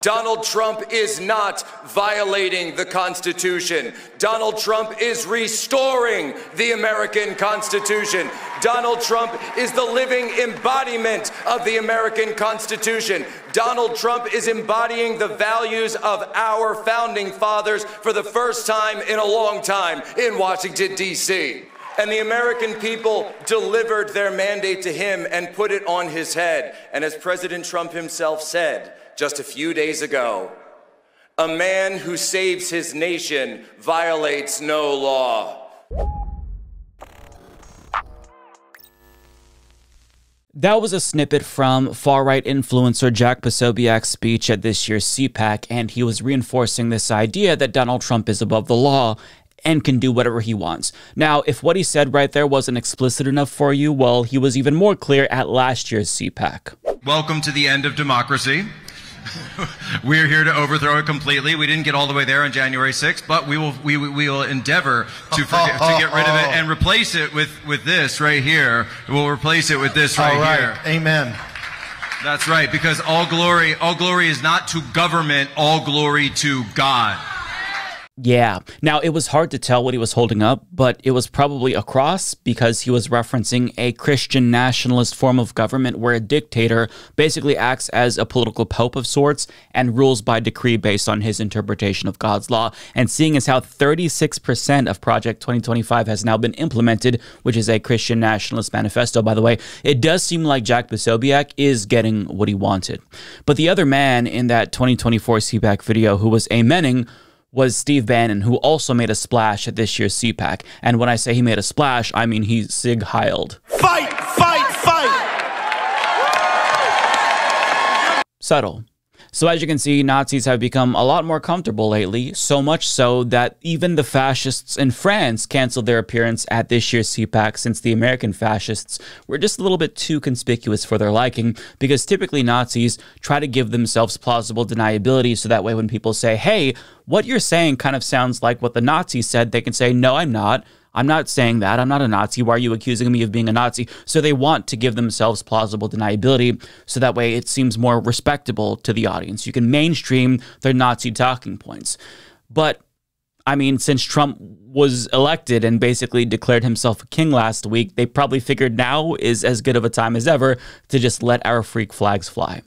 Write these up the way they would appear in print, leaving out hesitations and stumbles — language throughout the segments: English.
Donald Trump is not violating the Constitution. Donald Trump is restoring the American Constitution. Donald Trump is the living embodiment of the American Constitution. Donald Trump is embodying the values of our founding fathers for the first time in a long time in Washington, D.C. And the American people delivered their mandate to him and put it on his head. And as President Trump himself said just a few days ago, a man who saves his nation violates no law. That was a snippet from far-right influencer Jack Posobiec's speech at this year's CPAC, and he was reinforcing this idea that Donald Trump is above the law and can do whatever he wants. Now, if what he said right there wasn't explicit enough for you, well, he was even more clear at last year's CPAC. Welcome to the end of democracy. We're here to overthrow it completely. We didn't get all the way there on January 6th, but we will endeavor to get rid of it and replace it with this right here. We'll replace it with this right here. Amen. That's right, because all glory is not to government, all glory to God. Yeah. Now, it was hard to tell what he was holding up, but it was probably a cross because he was referencing a Christian nationalist form of government where a dictator basically acts as a political pope of sorts and rules by decree based on his interpretation of God's law. And seeing as how 36% of Project 2025 has now been implemented, which is a Christian nationalist manifesto, by the way, it does seem like Jack Posobiec is getting what he wanted. But the other man in that 2024 CPAC video who was amening was Steve Bannon, who also made a splash at this year's CPAC. And when I say he made a splash, I mean he Sig Heiled. Fight, fight, fight! Subtle. So as you can see, Nazis have become a lot more comfortable lately, so much so that even the fascists in France canceled their appearance at this year's CPAC since the American fascists were just a little bit too conspicuous for their liking, because typically Nazis try to give themselves plausible deniability so that way when people say, hey, what you're saying kind of sounds like what the Nazis said, they can say, no, I'm not. I'm not saying that. I'm not a Nazi. Why are you accusing me of being a Nazi? So they want to give themselves plausible deniability so that way it seems more respectable to the audience. You can mainstream their Nazi talking points. But, I mean, since Trump was elected and basically declared himself a king last week, they probably figured now is as good of a time as ever to just let our freak flags fly.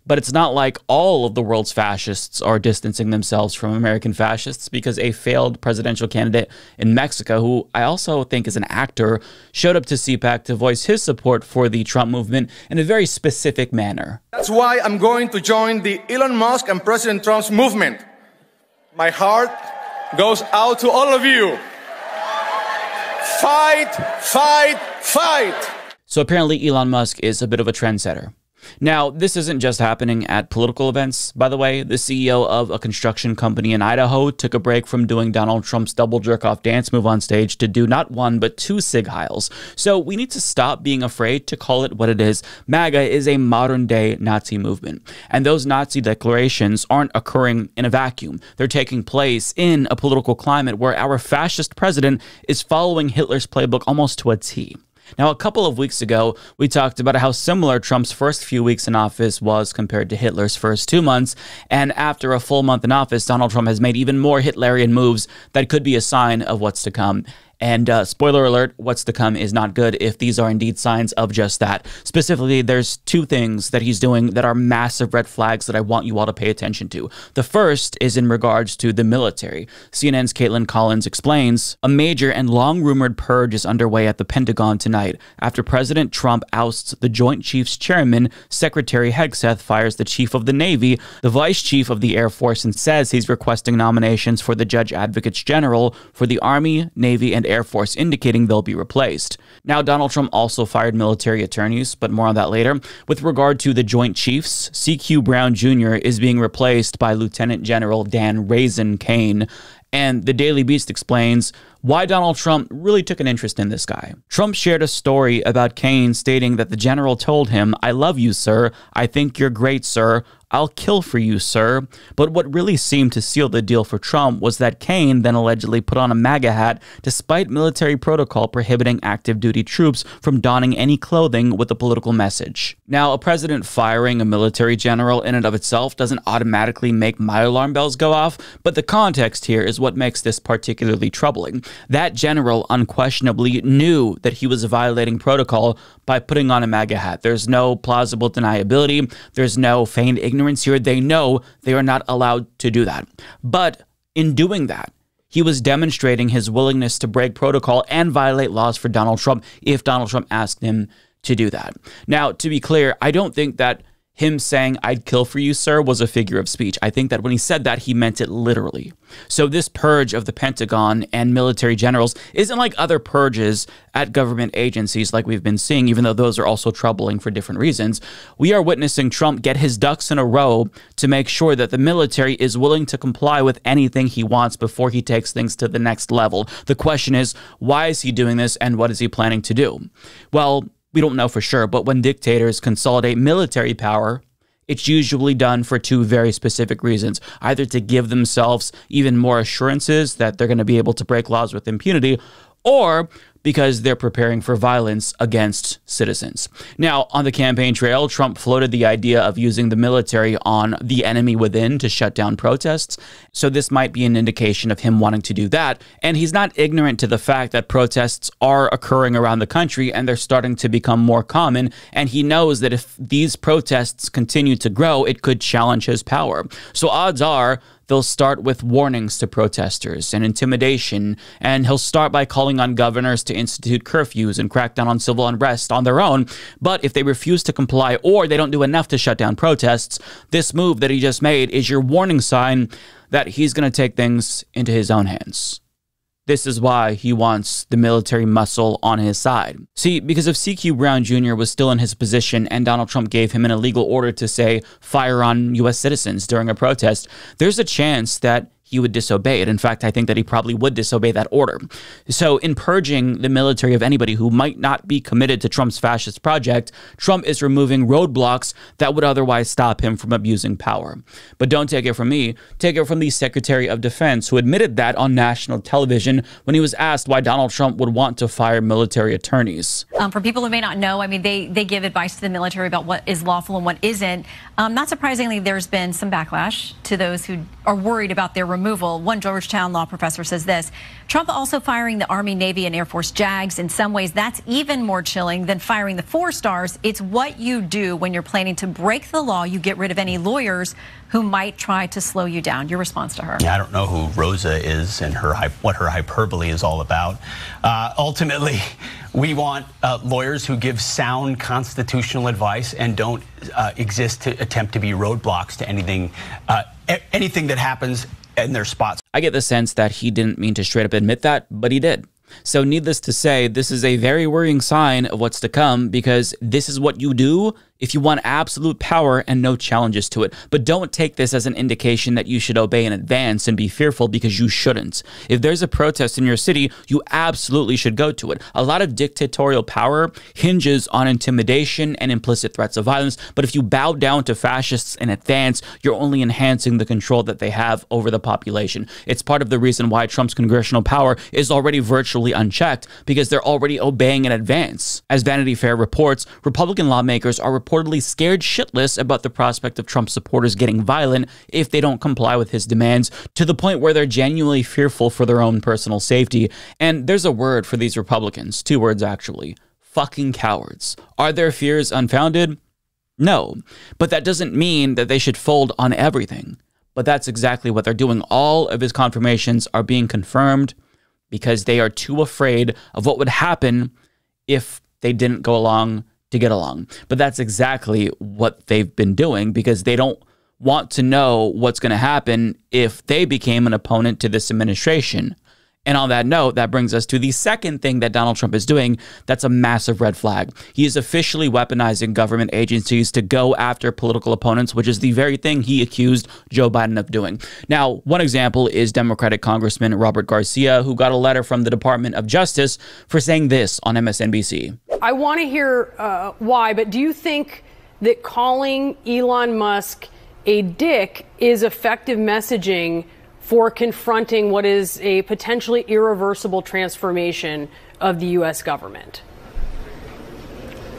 But it's not like all of the world's fascists are distancing themselves from American fascists, because a failed presidential candidate in Mexico, who I also think is an actor, showed up to CPAC to voice his support for the Trump movement in a very specific manner. That's why I'm going to join the Elon Musk and President Trump's movement. My heart goes out to all of you. Fight, fight, fight! So apparently Elon Musk is a bit of a trendsetter. Now, this isn't just happening at political events, by the way. The CEO of a construction company in Idaho took a break from doing Donald Trump's double jerk-off dance move on stage to do not one, but two Sig Heils. So we need to stop being afraid to call it what it is. MAGA is a modern-day Nazi movement. And those Nazi declarations aren't occurring in a vacuum. They're taking place in a political climate where our fascist president is following Hitler's playbook almost to a T. Now, a couple of weeks ago, we talked about how similar Trump's first few weeks in office was compared to Hitler's first 2 months, and after a full month in office, Donald Trump has made even more Hitlerian moves that could be a sign of what's to come. And spoiler alert, what's to come is not good if these are indeed signs of just that. Specifically, there's two things that he's doing that are massive red flags that I want you all to pay attention to. The first is in regards to the military. CNN's Caitlin Collins explains, a major and long-rumored purge is underway at the Pentagon tonight after President Trump ousts the Joint Chiefs Chairman. Secretary Hegseth fires the Chief of the Navy, the Vice Chief of the Air Force, and says he's requesting nominations for the Judge Advocates General for the Army, Navy, and Air Force, indicating they'll be replaced. Now, Donald Trump also fired military attorneys, but more on that later. With regard to the Joint Chiefs, C.Q. Brown Jr. is being replaced by Lieutenant General Dan Raisin Kane. And the Daily Beast explains why Donald Trump really took an interest in this guy. Trump shared a story about Cain stating that the general told him, "I love you, sir. I think you're great, sir. I'll kill for you, sir." But what really seemed to seal the deal for Trump was that Cain then allegedly put on a MAGA hat despite military protocol prohibiting active duty troops from donning any clothing with a political message. Now, a president firing a military general in and of itself doesn't automatically make my alarm bells go off, but the context here is what makes this particularly troubling. That general unquestionably knew that he was violating protocol by putting on a MAGA hat. There's no plausible deniability. There's no feigned ignorance here. They know they are not allowed to do that. But in doing that, he was demonstrating his willingness to break protocol and violate laws for Donald Trump if Donald Trump asked him to do that. Now, to be clear, I don't think that him saying, "I'd kill for you, sir," was a figure of speech. I think that when he said that, he meant it literally. So this purge of the Pentagon and military generals isn't like other purges at government agencies like we've been seeing, even though those are also troubling for different reasons. We are witnessing Trump get his ducks in a row to make sure that the military is willing to comply with anything he wants before he takes things to the next level. The question is, why is he doing this and what is he planning to do? Well, we don't know for sure, but when dictators consolidate military power, it's usually done for two very specific reasons. Either to give themselves even more assurances that they're going to be able to break laws with impunity, or because they're preparing for violence against citizens. Now, on the campaign trail, Trump floated the idea of using the military on the enemy within to shut down protests. So this might be an indication of him wanting to do that. And he's not ignorant to the fact that protests are occurring around the country and they're starting to become more common. And he knows that if these protests continue to grow, it could challenge his power. So odds are they'll start with warnings to protesters and intimidation, and he'll start by calling on governors to institute curfews and crack down on civil unrest on their own. But if they refuse to comply or they don't do enough to shut down protests, this move that he just made is your warning sign that he's going to take things into his own hands. This is why he wants the military muscle on his side. See, because if C.Q. Brown Jr. was still in his position and Donald Trump gave him an illegal order to, say, fire on U.S. citizens during a protest, there's a chance that he would disobey it. In fact, I think that he probably would disobey that order. So in purging the military of anybody who might not be committed to Trump's fascist project, Trump is removing roadblocks that would otherwise stop him from abusing power. But don't take it from me. Take it from the Secretary of Defense, who admitted that on national television when he was asked why Donald Trump would want to fire military attorneys. For people who may not know, I mean, they give advice to the military about what is lawful and what isn't. Not surprisingly, there's been some backlash to those who are worried about their removal. One Georgetown law professor says this: Trump also firing the Army, Navy, and Air Force JAGs. In some ways, that's even more chilling than firing the 4 stars. It's what you do when you're planning to break the law. You get rid of any lawyers who might try to slow you down. Your response to her? Yeah, I don't know who Rosa is and what her hyperbole is all about. Ultimately, we want lawyers who give sound constitutional advice and don't exist to attempt to be roadblocks to anything that happens in their spots. I get the sense that he didn't mean to straight up admit that, but he did. So needless to say, this is a very worrying sign of what's to come, because this is what you do if you want absolute power and no challenges to it. But don't take this as an indication that you should obey in advance and be fearful, because you shouldn't. If there's a protest in your city, you absolutely should go to it. A lot of dictatorial power hinges on intimidation and implicit threats of violence. But if you bow down to fascists in advance, you're only enhancing the control that they have over the population. It's part of the reason why Trump's congressional power is already virtually unchecked, because they're already obeying in advance. As Vanity Fair reports, Republican lawmakers are reportedly scared shitless about the prospect of Trump supporters getting violent if they don't comply with his demands, to the point where they're genuinely fearful for their own personal safety. And there's a word for these Republicans, 2 words actually: fucking cowards. Are their fears unfounded? No, but that doesn't mean that they should fold on everything. But that's exactly what they're doing. All of his confirmations are being confirmed because they are too afraid of what would happen if they didn't go along to get along. But that's exactly what they've been doing, because they don't want to know what's going to happen if they became an opponent to this administration. And on that note, that brings us to the second thing that Donald Trump is doing that's a massive red flag. He is officially weaponizing government agencies to go after political opponents, which is the very thing he accused Joe Biden of doing. Now, one example is Democratic Congressman Robert Garcia, who got a letter from the Department of Justice for saying this on MSNBC. I want to hear why, but do you think that calling Elon Musk a dick is effective messaging for confronting what is a potentially irreversible transformation of the U.S. government?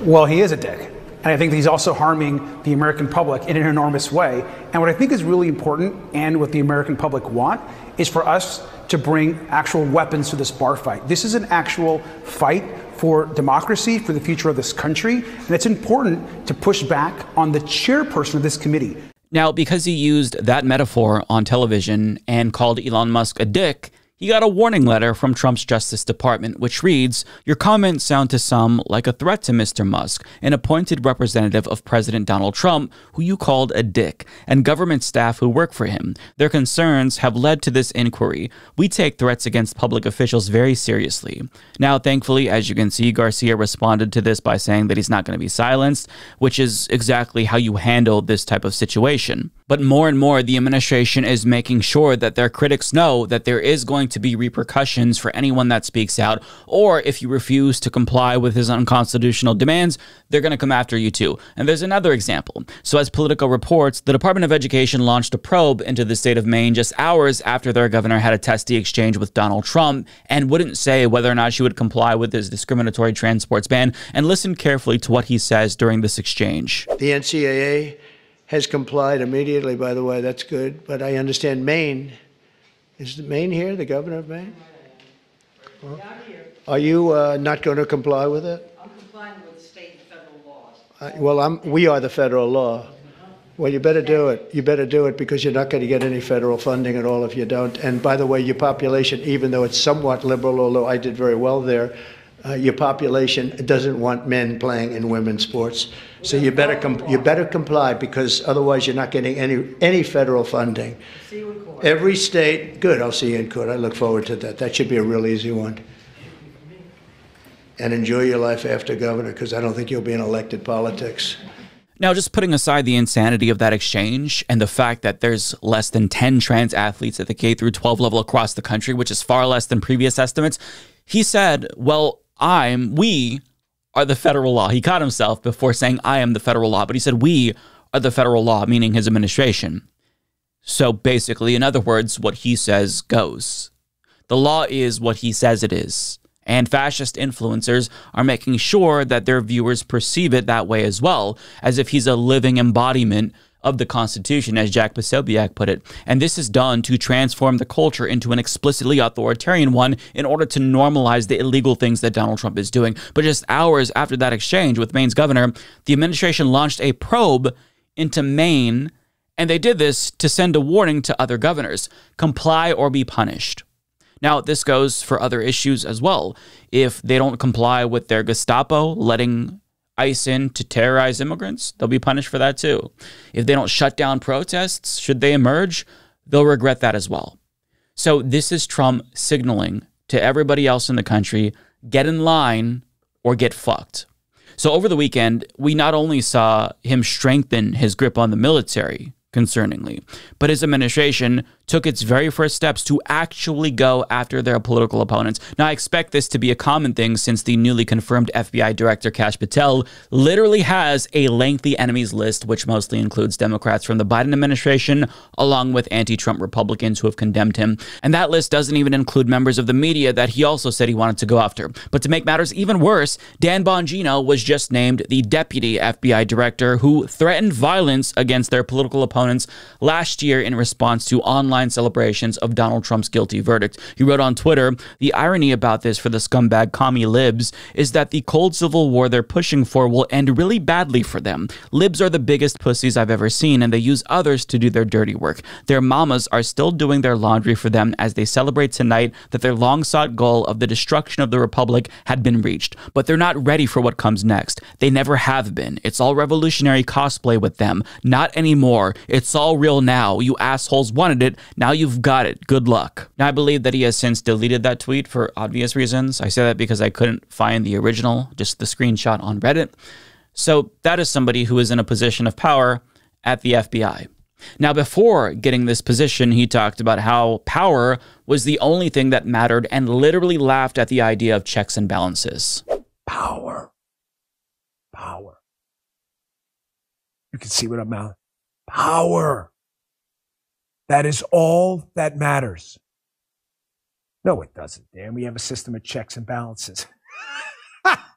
Well, he is a dick. And I think he's also harming the American public in an enormous way. And what I think is really important, and what the American public want, is for us to bring actual weapons to this bar fight. This is an actual fight for democracy, for the future of this country. And it's important to push back on the chairperson of this committee. Now, because he used that metaphor on television and called Elon Musk a dick, he got a warning letter from Trump's Justice Department, which reads, "Your comments sound to some like a threat to Mr. Musk, an appointed representative of President Donald Trump, who you called a dick, and government staff who work for him. Their concerns have led to this inquiry. We take threats against public officials very seriously." Now, thankfully, as you can see, Garcia responded to this by saying that he's not going to be silenced, which is exactly how you handle this type of situation. But more and more, the administration is making sure that their critics know that there is going to be repercussions for anyone that speaks out, or if you refuse to comply with his unconstitutional demands, they're going to come after you too. And there's another example. So as Politico reports, the Department of Education launched a probe into the state of Maine just hours after their governor had a testy exchange with Donald Trump and wouldn't say whether or not she would comply with his discriminatory transports ban, and listen carefully to what he says during this exchange. The NCAA has complied immediately, by the way. That's good. But I understand Maine. Is Maine here, the governor of Maine? Well, are you not going to comply with it? I'm complying with state and federal Well, laws. we are the federal law. Well, you better do it. You better do it, because you're not going to get any federal funding at all if you don't. And by the way, your population, even though it's somewhat liberal, although I did very well there, your population doesn't want men playing in women's sports. So you better comply, because otherwise you're not getting any federal funding. See you in court. Every state, good, I'll see you in court. I look forward to that. That should be a real easy one. And enjoy your life after governor, because I don't think you'll be in elected politics. Now, just putting aside the insanity of that exchange and the fact that there's less than 10 trans athletes at the K through 12 level across the country, which is far less than previous estimates, he said, well, we are the federal law. He caught himself before saying I am the federal law, but he said we are the federal law, meaning his administration. So basically, in other words, what he says goes. The law is what he says it is. And fascist influencers are making sure that their viewers perceive it that way as well, as if he's a living embodiment of the Constitution, as Jack Posobiec put it. And this is done to transform the culture into an explicitly authoritarian one in order to normalize the illegal things that Donald Trump is doing. But just hours after that exchange with Maine's governor, the administration launched a probe into Maine, and they did this to send a warning to other governors: comply or be punished. Now, this goes for other issues as well. If they don't comply with their Gestapo letting ICE in to terrorize immigrants, they'll be punished for that too. If they don't shut down protests, should they emerge, they'll regret that as well. So this is Trump signaling to everybody else in the country, get in line or get fucked. So over the weekend, we not only saw him strengthen his grip on the military, concerningly, but his administration took its very first steps to actually go after their political opponents. Now, I expect this to be a common thing since the newly confirmed FBI Director Kash Patel literally has a lengthy enemies list, which mostly includes Democrats from the Biden administration, along with anti-Trump Republicans who have condemned him. And that list doesn't even include members of the media that he also said he wanted to go after. But to make matters even worse, Dan Bongino was just named the Deputy FBI Director, who threatened violence against their political opponents last year in response to online celebrations of Donald Trump's guilty verdict. He wrote on Twitter, "The irony about this for the scumbag commie libs is that the cold civil war they're pushing for will end really badly for them. Libs are the biggest pussies I've ever seen, and they use others to do their dirty work. Their mamas are still doing their laundry for them as they celebrate tonight that their long-sought goal of the destruction of the republic had been reached. But they're not ready for what comes next. They never have been. It's all revolutionary cosplay with them. Not anymore. It's all real now. You assholes wanted it. Now you've got it. Good luck. Now, I believe that he has since deleted that tweet for obvious reasons. I say that because I couldn't find the original, just the screenshot on Reddit. So that is somebody who is in a position of power at the FBI. Now, before getting this position, he talked about how power was the only thing that mattered and literally laughed at the idea of checks and balances. Power. Power. You can see what I'm mouthing. Power. That is all that matters. No, it doesn't, Dan. We have a system of checks and balances.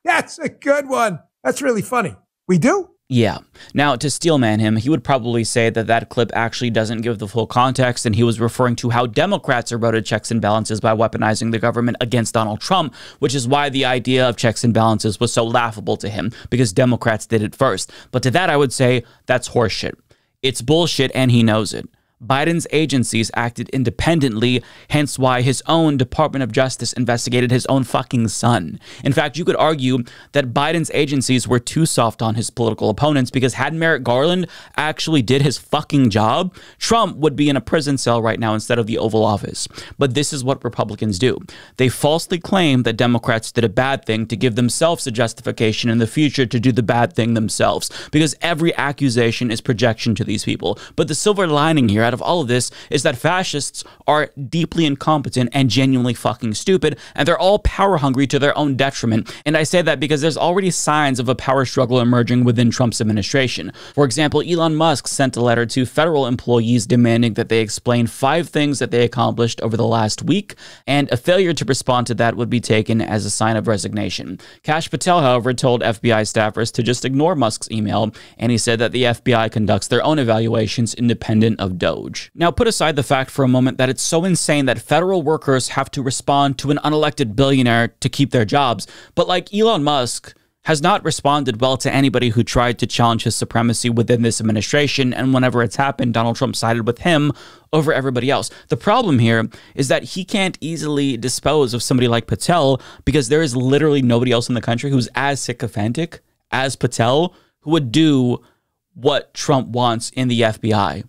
That's a good one. That's really funny. We do? Yeah. Now, to steelman him, he would probably say that that clip actually doesn't give the full context, and he was referring to how Democrats eroded checks and balances by weaponizing the government against Donald Trump, which is why the idea of checks and balances was so laughable to him, because Democrats did it first. But to that, I would say that's horseshit. It's bullshit, and he knows it. Biden's agencies acted independently, hence why his own Department of Justice investigated his own fucking son. In fact, you could argue that Biden's agencies were too soft on his political opponents because had Merrick Garland actually did his fucking job, Trump would be in a prison cell right now instead of the Oval Office. But this is what Republicans do. They falsely claim that Democrats did a bad thing to give themselves a justification in the future to do the bad thing themselves, because every accusation is projection to these people. But the silver lining here of all of this is that fascists are deeply incompetent and genuinely fucking stupid, and they're all power hungry to their own detriment. And I say that because there's already signs of a power struggle emerging within Trump's administration. For example, Elon Musk sent a letter to federal employees demanding that they explain 5 things that they accomplished over the last week, and a failure to respond to that would be taken as a sign of resignation. Kash Patel, however, told FBI staffers to just ignore Musk's email, and he said that the FBI conducts their own evaluations independent of Doge. Now, put aside the fact for a moment that it's so insane that federal workers have to respond to an unelected billionaire to keep their jobs, but like Elon Musk has not responded well to anybody who tried to challenge his supremacy within this administration, and whenever it's happened, Donald Trump sided with him over everybody else. The problem here is that he can't easily dispose of somebody like Patel because there is literally nobody else in the country who's as sycophantic as Patel who would do what Trump wants in the FBI.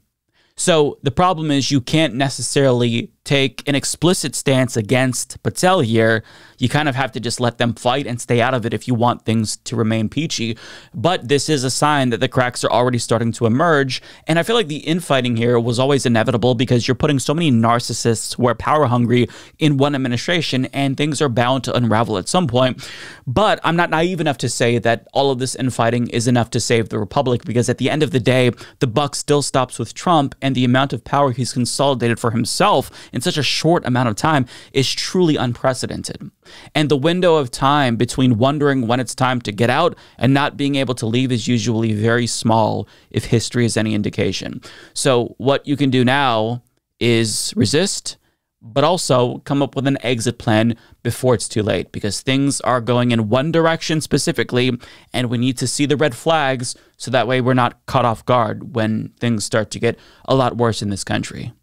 So the problem is you can't necessarily take an explicit stance against Patel here. You kind of have to just let them fight and stay out of it if you want things to remain peachy. But this is a sign that the cracks are already starting to emerge. And I feel like the infighting here was always inevitable because you're putting so many narcissists who are power hungry in one administration, and things are bound to unravel at some point. But I'm not naive enough to say that all of this infighting is enough to save the republic, because at the end of the day, the buck still stops with Trump, and the amount of power he's consolidated for himself in such a short amount of time is truly unprecedented. And the window of time between wondering when it's time to get out and not being able to leave is usually very small, if history is any indication. So what you can do now is resist, but also come up with an exit plan before it's too late, because things are going in one direction specifically, and we need to see the red flags so that way we're not caught off guard when things start to get a lot worse in this country.